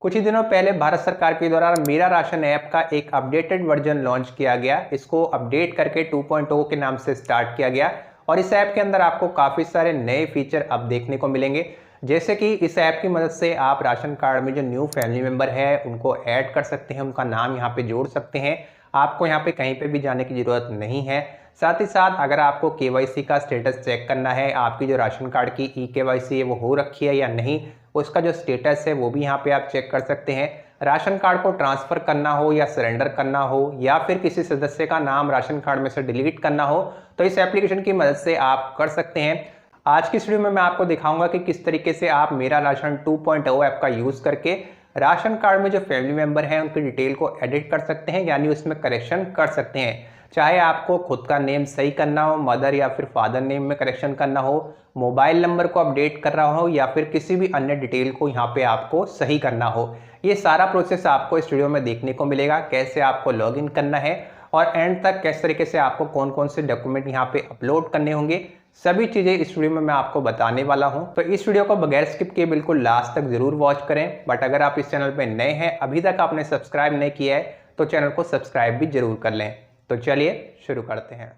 कुछ ही दिनों पहले भारत सरकार के द्वारा मेरा राशन ऐप का एक अपडेटेड वर्जन लॉन्च किया गया। इसको अपडेट करके 2.0 के नाम से स्टार्ट किया गया और इस ऐप के अंदर आपको काफ़ी सारे नए फीचर अब देखने को मिलेंगे। जैसे कि इस ऐप की मदद से आप राशन कार्ड में जो न्यू फैमिली मेंबर है उनको ऐड कर सकते हैं, उनका नाम यहाँ पे जोड़ सकते हैं। आपको यहाँ पे कहीं पे भी जाने की ज़रूरत नहीं है। साथ ही साथ अगर आपको केवाईसी का स्टेटस चेक करना है, आपकी जो राशन कार्ड की केवाईसी है वो हो रखी है या नहीं, उसका जो स्टेटस है वो भी यहाँ पे आप चेक कर सकते हैं। राशन कार्ड को ट्रांसफ़र करना हो या सरेंडर करना हो या फिर किसी सदस्य का नाम राशन कार्ड में से डिलीट करना हो तो इस एप्लीकेशन की मदद से आप कर सकते हैं। आज की इस वीडियो में मैं आपको दिखाऊंगा कि किस तरीके से आप मेरा राशन 2.0 ऐप का यूज़ करके राशन कार्ड में जो फैमिली मेंबर हैं उनकी डिटेल को एडिट कर सकते हैं, यानी उसमें करेक्शन कर सकते हैं। चाहे आपको खुद का नेम सही करना हो, मदर या फिर फादर नेम में करेक्शन करना हो, मोबाइल नंबर को अपडेट कर रहा हो या फिर किसी भी अन्य डिटेल को यहाँ पे आपको सही करना हो, ये सारा प्रोसेस आपको इस वीडियो में देखने को मिलेगा। कैसे आपको लॉगिन करना है और एंड तक किस तरीके से आपको कौन कौन से डॉक्यूमेंट यहाँ पे अपलोड करने होंगे, सभी चीज़ें इस वीडियो में मैं आपको बताने वाला हूं। तो इस वीडियो को बगैर स्किप किए बिल्कुल लास्ट तक जरूर वॉच करें। बट अगर आप इस चैनल पे नए हैं, अभी तक आपने सब्सक्राइब नहीं किया है, तो चैनल को सब्सक्राइब भी जरूर कर लें। तो चलिए शुरू करते हैं।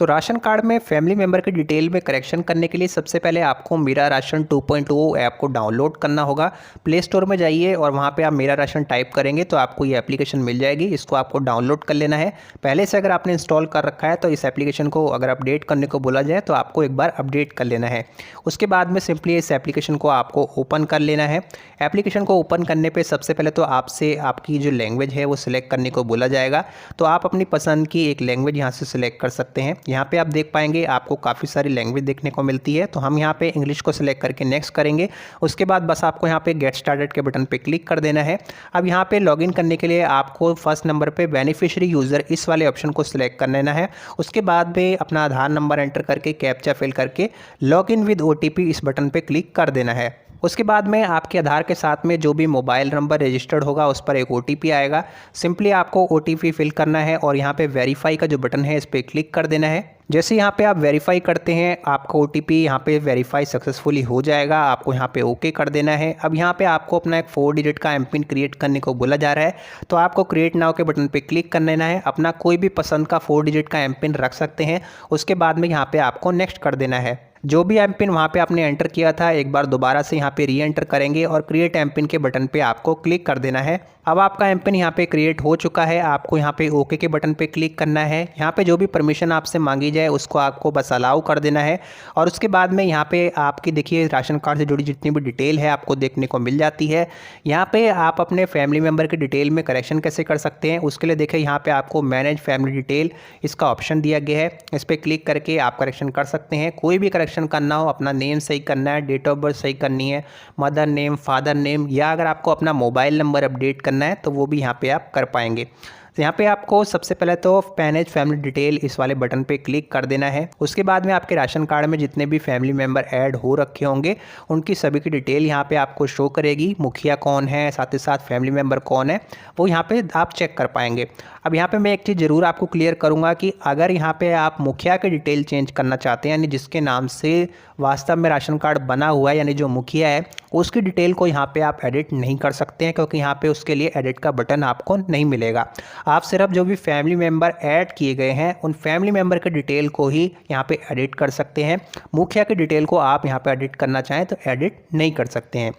तो राशन कार्ड में फैमिली मेंबर की डिटेल में करेक्शन करने के लिए सबसे पहले आपको मेरा राशन 2.0 ऐप को डाउनलोड करना होगा। प्ले स्टोर में जाइए और वहाँ पे आप मेरा राशन टाइप करेंगे तो आपको ये एप्लीकेशन मिल जाएगी। इसको आपको डाउनलोड कर लेना है। पहले से अगर आपने इंस्टॉल कर रखा है तो इस एप्लीकेशन को अगर अपडेट करने को बोला जाए तो आपको एक बार अपडेट कर लेना है। उसके बाद में सिंपली इस एप्लीकेशन को आपको ओपन कर लेना है। एप्लीकेशन को ओपन करने पर सबसे पहले तो आपसे आपकी जो लैंग्वेज है वो सिलेक्ट करने को बोला जाएगा। तो आप अपनी पसंद की एक लैंग्वेज यहाँ से सिलेक्ट कर सकते हैं। यहाँ पे आप देख पाएंगे आपको काफ़ी सारी लैंग्वेज देखने को मिलती है। तो हम यहाँ पे इंग्लिश को सिलेक्ट करके नेक्स्ट करेंगे। उसके बाद बस आपको यहाँ पे गेट स्टार्टेड के बटन पे क्लिक कर देना है। अब यहाँ पे लॉगिन करने के लिए आपको फर्स्ट नंबर पे बेनिफिशियरी यूज़र इस वाले ऑप्शन को सिलेक्ट कर लेना है। उसके बाद में अपना आधार नंबर एंटर करके कैप्चा फिल करके लॉगिन विद OTP इस बटन पे क्लिक कर देना है। उसके बाद में आपके आधार के साथ में जो भी मोबाइल नंबर रजिस्टर्ड होगा उस पर एक OTP आएगा। सिंपली आपको OTP फिल करना है और यहाँ पे वेरीफाई का जो बटन है इस पर क्लिक कर देना है। जैसे यहाँ पे आप वेरीफाई करते हैं आपका OTP यहाँ पे वेरीफाई सक्सेसफुली हो जाएगा। आपको यहाँ पे ओके कर देना है। अब यहाँ पे आपको अपना एक 4 डिजिट का एमपिन क्रिएट करने को बोला जा रहा है। तो आपको क्रिएट नाउ के बटन पे क्लिक कर लेना है। अपना कोई भी पसंद का 4 डिजिट का एमपिन रख सकते हैं। उसके बाद में यहाँ पे आपको नेक्स्ट कर देना है। जो भी एमपिन वहाँ पे आपने एंटर किया था एक बार दोबारा से यहाँ पे री एंटर करेंगे और क्रिएट एमपिन के बटन पे आपको क्लिक कर देना है। अब आपका एमपिन यहाँ पे क्रिएट हो चुका है। आपको यहाँ पे ओके के बटन पे क्लिक करना है। यहाँ पे जो भी परमिशन आपसे मांगी जाए उसको आपको बस अलाउ कर देना है। और उसके बाद में यहाँ पे आपकी देखिए राशन कार्ड से जुड़ी जितनी भी डिटेल है आपको देखने को मिल जाती है। यहाँ पे आप अपने फैमिली मेम्बर की डिटेल में करेक्शन कैसे कर सकते हैं उसके लिए देखिए यहाँ पे आपको मैनेज फैमिली डिटेल इसका ऑप्शन दिया गया है। इस पर क्लिक करके आप करेक्शन कर सकते हैं। कोई भी करेक्शन करना हो, अपना नेम सही करना है, डेट ऑफ बर्थ सही करनी है, मदर नेम, फादर नेम, या अगर आपको अपना मोबाइल नंबर अपडेट करना है तो वो भी यहाँ पे आप कर पाएंगे। तो यहाँ पे आपको सबसे पहले तो मैनेज फैमिली डिटेल इस वाले बटन पे क्लिक कर देना है। उसके बाद में आपके राशन कार्ड में जितने भी फैमिली मेंबर ऐड हो रखे होंगे उनकी सभी की डिटेल यहाँ पे आपको शो करेगी। मुखिया कौन है, साथ ही साथ फैमिली मेंबर कौन है, वो यहाँ पे आप चेक कर पाएंगे। अब यहाँ पे मैं एक चीज़ ज़रूर आपको क्लियर करूँगा कि अगर यहाँ पे आप मुखिया की डिटेल चेंज करना चाहते हैं, यानी जिसके नाम से वास्तव में राशन कार्ड बना हुआ है, यानी जो मुखिया है, उसकी डिटेल को यहाँ पे आप एडिट नहीं कर सकते हैं, क्योंकि यहाँ पे उसके लिए एडिट का बटन आपको नहीं मिलेगा। आप सिर्फ जो भी फैमिली मेंबर ऐड किए गए हैं उन फैमिली मेंबर की डिटेल को ही यहाँ पे एडिट कर सकते हैं। मुखिया की डिटेल को आप यहाँ पे एडिट करना चाहें तो एडिट नहीं कर सकते हैं।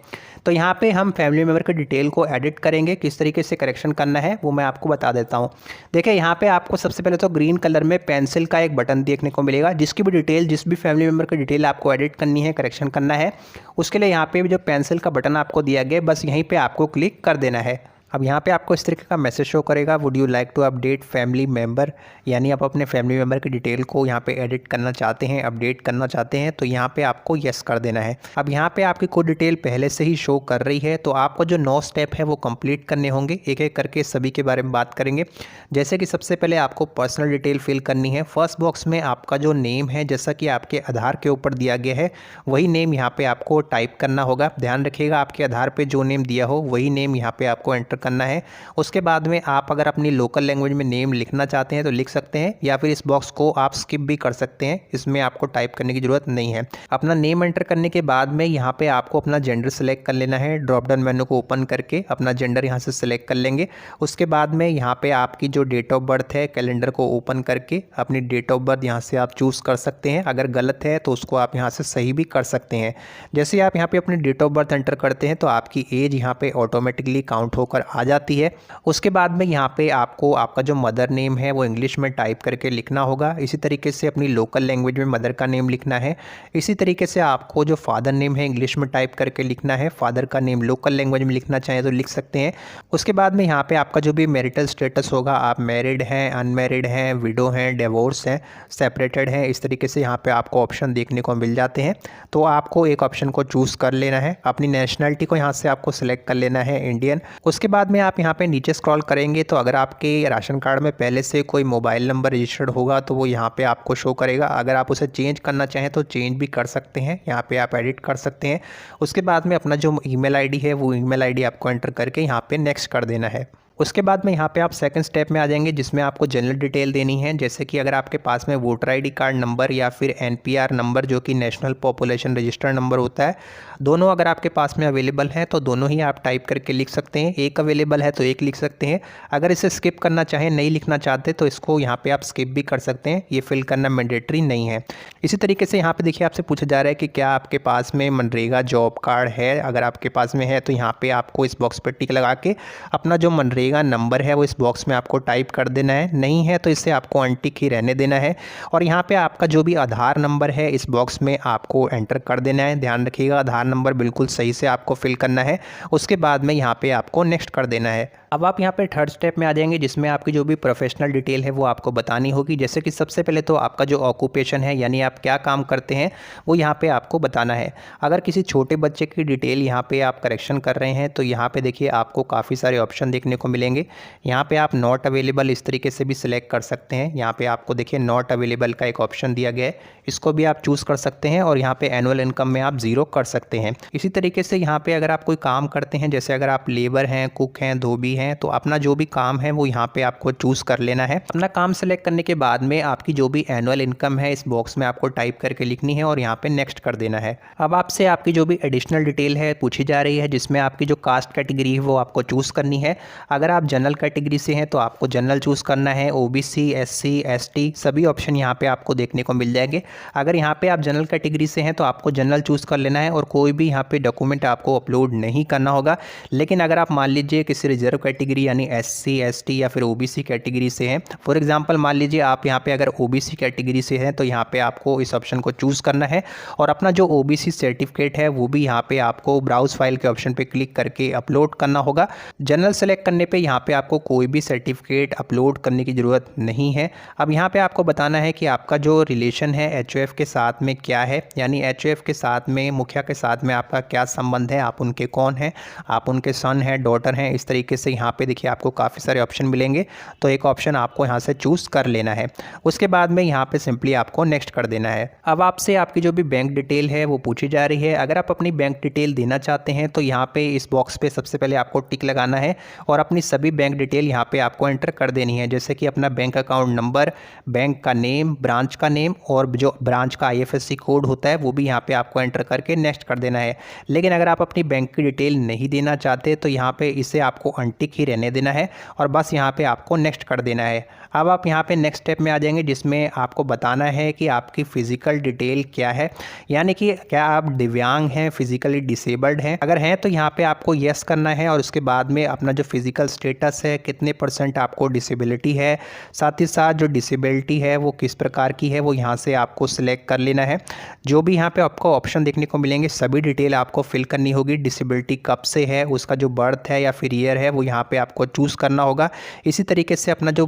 तो यहाँ पे हम फैमिली मेंबर की डिटेल को एडिट करेंगे। किस तरीके से करेक्शन करना है वो मैं आपको बता देता हूँ। देखिए यहाँ पे आपको सबसे पहले तो ग्रीन कलर में पेंसिल का एक बटन देखने को मिलेगा। जिसकी भी डिटेल, जिस भी फैमिली मेंबर की डिटेल आपको एडिट करनी है, करेक्शन करना है, उसके लिए यहाँ पे जो पेंसिल का बटन आपको दिया गया बस यहीं पर आपको क्लिक कर देना है। अब यहाँ पे आपको इस तरीके का मैसेज शो करेगा, would you like to update family member, यानी आप अपने फैमिली मेंबर की डिटेल को यहाँ पे एडिट करना चाहते हैं, अपडेट करना चाहते हैं, तो यहाँ पे आपको यस कर देना है। अब यहाँ पे आपकी कोई डिटेल पहले से ही शो कर रही है तो आपको जो 9 स्टेप है वो कंप्लीट करने होंगे। एक एक करके सभी के बारे में बात करेंगे। जैसे कि सबसे पहले आपको पर्सनल डिटेल फिल करनी है। फर्स्ट बॉक्स में आपका जो नेम है, जैसा कि आपके आधार के ऊपर दिया गया है वही नेम यहाँ पे आपको टाइप करना होगा। ध्यान रखिएगा आपके आधार पर जो नेम दिया हो वही नेम यहाँ पे आपको एंटर करना है। उसके बाद में आप अगर अपनी लोकल लैंग्वेज में नेम लिखना चाहते हैं तो लिख सकते हैं, या फिर इस बॉक्स को आप स्किप भी कर सकते हैं, इसमें आपको टाइप करने की ज़रूरत नहीं है। अपना नेम एंटर करने के बाद में यहाँ पे आपको अपना जेंडर सेलेक्ट कर लेना है। ड्रॉप डाउन मेनू को ओपन करके अपना जेंडर यहाँ से सेलेक्ट कर लेंगे। उसके बाद में यहाँ पे आपकी जो डेट ऑफ बर्थ है, कैलेंडर को ओपन करके अपनी डेट ऑफ बर्थ यहाँ से आप चूज़ कर सकते हैं। अगर गलत है तो उसको आप यहाँ से सही भी कर सकते हैं। जैसे आप यहाँ पे अपनी डेट ऑफ बर्थ एंटर करते हैं तो आपकी एज यहाँ पे ऑटोमेटिकली काउंट होकर आ जाती है। उसके बाद में यहाँ पे आपको आपका जो मदर नेम है वो इंग्लिश में टाइप करके लिखना होगा। इसी तरीके से अपनी लोकल लैंग्वेज में मदर का नेम लिखना है। इसी तरीके से आपको जो फादर नेम है इंग्लिश में टाइप करके लिखना है। फादर का नेम लोकल लैंग्वेज में लिखना चाहें तो लिख सकते हैं। उसके बाद में यहाँ पे आपका जो भी मैरिटल स्टेटस होगा, आप मैरिड हैं, अनमैरिड हैं, विडो हैं, डिवोर्स हैं, सेपरेटेड हैं, इस तरीके से यहाँ पे आपको ऑप्शन देखने को मिल जाते हैं। तो आपको एक ऑप्शन को चूज़ कर लेना है। अपनी नेशनलिटी को यहाँ से आपको सिलेक्ट कर लेना है, इंडियन। उसके बाद में आप यहाँ पे नीचे स्क्रॉल करेंगे तो अगर आपके राशन कार्ड में पहले से कोई मोबाइल नंबर रजिस्टर्ड होगा तो वो यहाँ पे आपको शो करेगा। अगर आप उसे चेंज करना चाहें तो चेंज भी कर सकते हैं, यहाँ पे आप एडिट कर सकते हैं। उसके बाद में अपना जो ईमेल आईडी है वो ईमेल आईडी आपको एंटर करके यहाँ पे नेक्स्ट कर देना है। उसके बाद में यहाँ पे आप सेकंड स्टेप में आ जाएंगे जिसमें आपको जनरल डिटेल देनी है, जैसे कि अगर आपके पास में वोटर आईडी कार्ड नंबर या फिर एनपीआर नंबर जो कि नेशनल पॉपुलेशन रजिस्टर नंबर होता है, दोनों अगर आपके पास में अवेलेबल है तो दोनों ही आप टाइप करके लिख सकते हैं। एक अवेलेबल है तो एक लिख सकते हैं। अगर इसे स्किप करना चाहें, नहीं लिखना चाहते तो इसको यहाँ पे आप स्किप भी कर सकते हैं, ये फिल करना मैंडेटरी नहीं है। इसी तरीके से यहाँ पे देखिए आपसे पूछा जा रहा है कि क्या आपके पास में मनरेगा जॉब कार्ड है। अगर आपके पास में है तो यहाँ पे आपको इस बॉक्स पर टिक लगा के अपना जो मनरेगा नंबर है वो इस बॉक्स में आपको टाइप कर देना है। नहीं है तो इसे आपको अनटिक ही रहने देना है। और यहाँ पे आपका जो भी आधार नंबर है इस बॉक्स में आपको एंटर कर देना है। ध्यान रखिएगा आधार नंबर बिल्कुल सही से आपको फिल करना है। उसके बाद में यहाँ पे आपको नेक्स्ट कर देना है। अब आप यहाँ पे थर्ड स्टेप में आ जाएंगे जिसमें आपकी जो भी प्रोफेशनल डिटेल है वो आपको बतानी होगी। जैसे कि सबसे पहले तो आपका जो ऑक्यूपेशन है यानी आप क्या काम करते हैं वो यहाँ पे आपको बताना है। अगर किसी छोटे बच्चे की डिटेल यहाँ पे आप करेक्शन कर रहे हैं तो यहाँ पे देखिए आपको काफ़ी सारे ऑप्शन देखने को मिलेंगे। यहाँ पे आप नॉट अवेलेबल इस तरीके से भी सिलेक्ट कर सकते हैं। यहाँ पे आपको देखिए नॉट अवेलेबल का एक ऑप्शन दिया गया है, इसको भी आप चूज़ कर सकते हैं। और यहाँ पे एनुअल इनकम में आप 0 कर सकते हैं। इसी तरीके से यहाँ पे अगर आप कोई काम करते हैं, जैसे अगर आप लेबर हैं, कुक हैं, धोबी हैं, तो अपना जो भी काम है वो यहाँ पे आपको चूज़ कर लेना है। अपना काम सेलेक्ट करने के बाद में आपकी जो भी एनुअल इनकम है इस बॉक्स में आपको टाइप करके लिखनी है और यहाँ पे नेक्स्ट कर देना है। अब आपसे आपकी जो भी एडिशनल डिटेल है पूछी जा रही है, जिसमें आपकी जो कास्ट कैटेगरी है वो आपको चूज़ करनी है। अगर आप जनरल कैटेगरी से हैं तो आपको जनरल चूज़ करना है। ओबीसी, एससी, एसटी सभी ऑप्शन यहाँ पे आपको देखने को मिल जाएंगे। अगर यहाँ पे आप जनरल कैटेगरी से हैं तो आपको जनरल चूज़ कर लेना है और कोई भी यहाँ पे डॉक्यूमेंट आपको अपलोड नहीं करना होगा। लेकिन अगर आप मान लीजिए किसी रिजर्व कैटेगरी यानी एससी, एसटी या फिर ओबीसी कैटेगरी से हैं, फॉर एग्जांपल मान लीजिए आप यहाँ पे अगर ओबीसी कैटेगरी से हैं तो यहाँ पे आपको इस ऑप्शन को चूज़ करना है और अपना जो ओबीसी सर्टिफिकेट है वो भी यहाँ पे आपको ब्राउज फाइल के ऑप्शन पे क्लिक करके अपलोड करना होगा। जनरल सेलेक्ट करने पे यहाँ पे आपको कोई भी सर्टिफिकेट अपलोड करने की ज़रूरत नहीं है। अब यहाँ पे आपको बताना है कि आपका जो रिलेशन है एचओएफ के साथ में क्या है, यानी एचओएफ के साथ में, मुखिया के साथ में आपका क्या संबंध है, आप उनके कौन हैं, आप उनके सन हैं, डॉटर हैं। इस तरीके से यहाँ पे देखिए आपको काफ़ी सारे ऑप्शन मिलेंगे, तो एक ऑप्शन आपको यहाँ से चूज़ कर लेना है। उसके बाद में यहाँ पे सिंपली आपको नेक्स्ट कर देना है। अब आपसे आपकी जो भी बैंक डिटेल है वो पूछी जा रही है। अगर आप अपनी बैंक डिटेल देना चाहते हैं तो यहाँ पे इस बॉक्स पे सबसे पहले आपको टिक लगाना है और अपनी सभी बैंक डिटेल यहाँ पे आपको एंटर कर देनी है, जैसे कि अपना बैंक अकाउंट नंबर, बैंक का नेम, ब्रांच का नेम और जो ब्रांच का आईएफएससी कोड होता है वो भी यहाँ पे आपको एंटर करके नेक्स्ट कर देना है। लेकिन अगर आप अपनी बैंक की डिटेल नहीं देना चाहते तो यहाँ पे इसे आपको अनटिक ही रहने देना है और बस यहाँ पे आपको नेक्स्ट कर देना है। अब आप यहाँ पे नेक्स्ट स्टेप में आ जाएंगे जिसमें आपको बताना है कि आपकी फ़िज़िकल डिटेल क्या है, यानी कि क्या आप दिव्यांग हैं, फिज़िकली डिसेबल्ड हैं। अगर हैं तो यहाँ पे आपको येस करना है और उसके बाद में अपना जो फिज़िकल स्टेटस है, कितने % आपको डिसेबिलिटी है, साथ ही साथ जो डिसेबिलिटी है वो किस प्रकार की है वो यहाँ से आपको सिलेक्ट कर लेना है। जो भी यहाँ पे आपको ऑप्शन देखने को मिलेंगे सभी डिटेल आपको फिल करनी होगी। डिसेबिलिटी कब से है, उसका जो बर्थ है या फिर ईयर है वो यहाँ पे आपको चूज़ करना होगा। इसी तरीके से अपना जो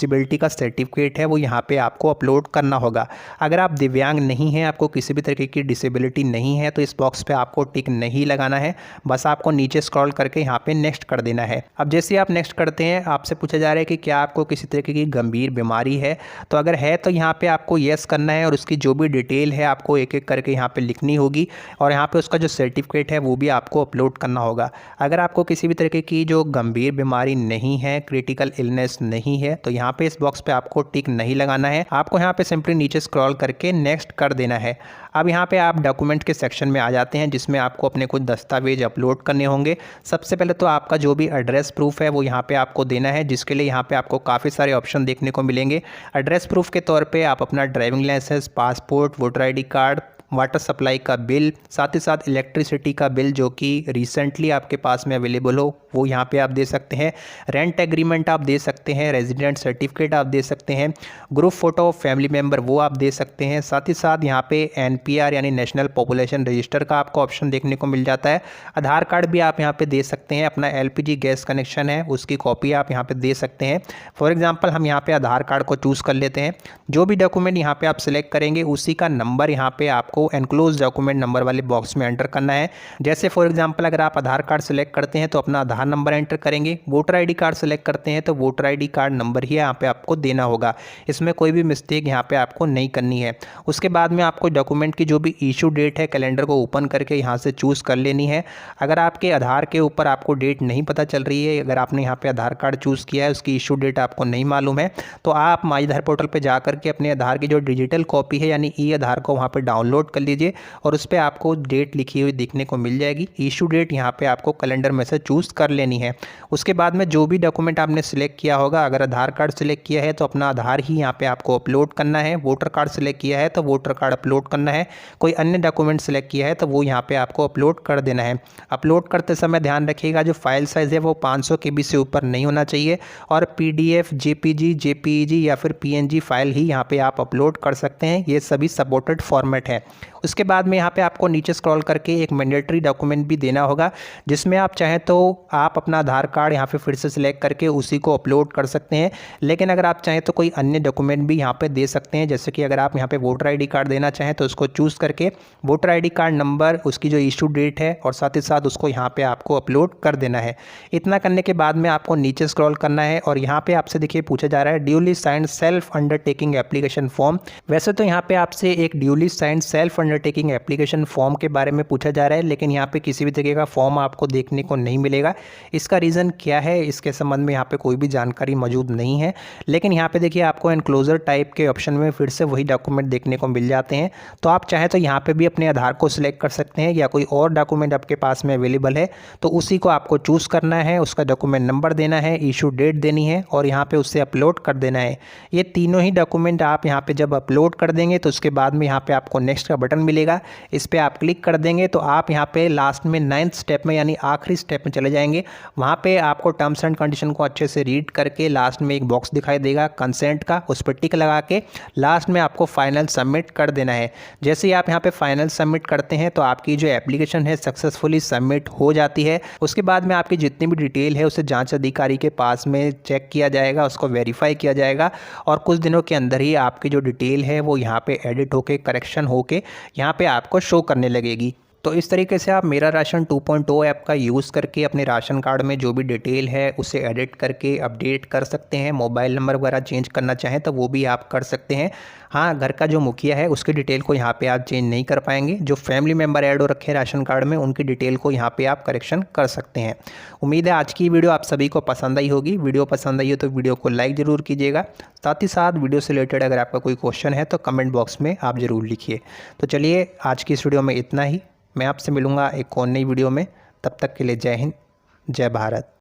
डिसेबिलिटी का सर्टिफिकेट है वो यहाँ पे आपको अपलोड करना होगा। अगर आप दिव्यांग नहीं हैं, आपको किसी भी तरीके की डिसेबिलिटी नहीं है, तो इस बॉक्स पे आपको टिक नहीं लगाना है, बस आपको नीचे स्क्रॉल करके यहाँ पे नेक्स्ट कर देना है। अब जैसे आप नेक्स्ट करते हैं, आपसे पूछा जा रहा है कि क्या आपको किसी तरीके की गंभीर बीमारी है, तो अगर है तो यहाँ पे आपको येस करना है और उसकी जो भी डिटेल है आपको एक एक करके यहाँ पे लिखनी होगी और यहाँ पे उसका जो सर्टिफिकेट है वो भी आपको अपलोड करना होगा। अगर आपको किसी भी तरीके की जो गंभीर बीमारी नहीं है, क्रिटिकल इलनेस नहीं है, तो यहाँ पे इस बॉक्स पे आपको टिक नहीं लगाना है, आपको यहाँ पे सिंपली नीचे स्क्रॉल करके नेक्स्ट कर देना है। अब यहाँ पे आप डॉक्यूमेंट के सेक्शन में आ जाते हैं जिसमें आपको अपने कुछ दस्तावेज अपलोड करने होंगे। सबसे पहले तो आपका जो भी एड्रेस प्रूफ है वो यहाँ पे आपको देना है, जिसके लिए यहाँ पे आपको काफ़ी सारे ऑप्शन देखने को मिलेंगे। एड्रेस प्रूफ के तौर पे आप अपना driving licence, passport, voter ID card, water supply का बिल, साथ ही साथ इलेक्ट्रिसिटी का बिल जो कि रिसेंटली आपके पास में अवेलेबल हो वो यहाँ पे आप दे सकते हैं। रेंट एग्रीमेंट आप दे सकते हैं, रेजिडेंट सर्टिफिकेट आप दे सकते हैं, group photo of family member वो आप दे सकते हैं। साथ ही साथ यहाँ पे NPR यानी नेशनल पॉपुलेशन रजिस्टर का आपको ऑप्शन देखने को मिल जाता है। आधार कार्ड भी आप यहाँ पे दे सकते हैं, अपना LPG गैस कनेक्शन है उसकी कॉपी आप यहाँ पे दे सकते हैं। फॉर एग्जाम्पल हम यहाँ पे आधार कार्ड को चूज़ कर लेते हैं। जो भी डॉक्यूमेंट यहाँ पे आप सिलेक्ट करेंगे उसी का नंबर यहाँ पे आपको एनक्लोज डॉक्यूमेंट नंबर वाले बॉक्स में एंटर करना है। जैसे फॉर एग्जांपल अगर आप आधार कार्ड सेलेक्ट करते हैं तो अपना आधार नंबर एंटर करेंगे, वोटर आईडी कार्ड सेलेक्ट करते हैं तो वोटर आईडी कार्ड नंबर ही यहाँ पे आपको देना होगा। इसमें कोई भी मिस्टेक यहाँ पे आपको नहीं करनी है। उसके बाद में आपको डॉक्यूमेंट की जो भी इशू डेट है कैलेंडर को ओपन करके यहाँ से चूज़ कर लेनी है। अगर आपके आधार के ऊपर आपको डेट नहीं पता चल रही है, अगर आपने यहाँ पे आधार कार्ड चूज़ किया है उसकी इशू डेट आपको नहीं मालूम है, तो आप माई आधार पोर्टल पर जा करके अपने आधार की जो डिजिटल कॉपी है यानी ई आधार को वहाँ पर डाउनलोड कर लीजिए और उस पर आपको डेट लिखी हुई देखने को मिल जाएगी। इशू डेट यहाँ पे आपको कैलेंडर में से चूज़ कर लेनी है। उसके बाद में जो भी डॉक्यूमेंट आपने सिलेक्ट किया होगा, अगर आधार कार्ड सिलेक्ट किया है तो अपना आधार ही यहाँ पे आपको अपलोड करना है, वोटर कार्ड सिलेक्ट किया है तो वोटर कार्ड अपलोड करना है, कोई अन्य डॉक्यूमेंट सिलेक्ट किया है तो वो यहाँ पे आपको अपलोड कर देना है। अपलोड करते समय ध्यान रखिएगा जो फाइल साइज़ है वो 500 KB से ऊपर नहीं होना चाहिए और PDF, JPG, JPEG या फिर PNG फाइल ही यहाँ पे आप अपलोड कर सकते हैं। ये सभी सपोर्टेड फॉर्मेट है। उसके बाद में यहाँ पे आपको नीचे स्क्रॉल करके एक मैंडेटरी डॉक्यूमेंट भी देना होगा, जिसमें आप चाहें तो आप अपना आधार कार्ड यहाँ पे फिर से सिलेक्ट करके उसी को अपलोड कर सकते हैं, लेकिन अगर आप चाहें तो कोई अन्य डॉक्यूमेंट भी यहाँ पे दे सकते हैं। जैसे कि अगर आप यहाँ पे वोटर आईडी कार्ड देना चाहें तो उसको चूज़ करके वोटर आईडी कार्ड नंबर, उसकी जो इशू डेट है और साथ ही साथ उसको यहाँ पे आपको अपलोड कर देना है। इतना करने के बाद में आपको नीचे स्क्रॉल करना है और यहाँ पे आपसे देखिए पूछा जा रहा है duly signed self undertaking application form. वैसे तो यहाँ पे आपसे एक duly signed self undertaking application form के बारे में पूछा जा रहा है, लेकिन यहाँ पे किसी भी तरीके का फॉर्म आपको देखने को नहीं मिलेगा। इसका रीज़न क्या है इसके संबंध में यहाँ पे कोई भी जानकारी मौजूद नहीं है, लेकिन यहाँ पे देखिए आपको एनक्लोजर टाइप के ऑप्शन में फिर से वही डॉक्यूमेंट देखने को मिल जाते हैं। तो आप चाहें तो यहाँ पे भी अपने आधार को सिलेक्ट कर सकते हैं या कोई और डॉक्यूमेंट आपके पास में अवेलेबल है तो उसी को आपको चूज़ करना है, उसका डॉक्यूमेंट नंबर देना है, इशू डेट देनी है और यहाँ पे उससे अपलोड कर देना है। ये तीनों ही डॉक्यूमेंट आप यहाँ पे जब अपलोड कर देंगे तो उसके बाद में यहाँ पे आपको नेक्स्ट का बटन मिलेगा, इस पर आप क्लिक कर देंगे तो आप यहाँ पे लास्ट में 9th स्टेप में यानी आखिरी स्टेप में चले जाएंगे। वहाँ पे आपको टर्म्स एंड कंडीशन को अच्छे से रीड करके लास्ट में एक बॉक्स दिखाई देगा कंसेंट का, उस पर टिक लगा के लास्ट में आपको फाइनल सबमिट कर देना है। जैसे ही आप यहाँ पे फाइनल सबमिट करते हैं तो आपकी जो एप्लीकेशन है सक्सेसफुली सबमिट हो जाती है। उसके बाद में आपकी जितनी भी डिटेल है उसे जांच अधिकारी के पास में चेक किया जाएगा, उसको वेरीफाई किया जाएगा और कुछ दिनों के अंदर ही आपकी जो डिटेल है वो यहाँ पे एडिट होके करेक्शन होके यहाँ पे आपको शो करने लगेगी। तो इस तरीके से आप मेरा राशन 2.0 ऐप का यूज़ करके अपने राशन कार्ड में जो भी डिटेल है उसे एडिट करके अपडेट कर सकते हैं। मोबाइल नंबर वगैरह चेंज करना चाहें तो वो भी आप कर सकते हैं। हाँ, घर का जो मुखिया है उसकी डिटेल को यहाँ पे आप चेंज नहीं कर पाएंगे। जो फैमिली मेम्बर ऐड हो रखे हैं राशन कार्ड में उनकी डिटेल को यहाँ पे आप करेक्शन कर सकते हैं। उम्मीद है आज की वीडियो आप सभी को पसंद आई होगी। वीडियो पसंद आई हो तो वीडियो को लाइक ज़रूर कीजिएगा। साथ ही साथ वीडियो से रिलेटेड अगर आपका कोई क्वेश्चन है तो कमेंट बॉक्स में आप ज़रूर लिखिए। तो चलिए आज की इस वीडियो में इतना ही। मैं आपसे मिलूँगा एक और नई वीडियो में। तब तक के लिए जय हिंद, जय भारत।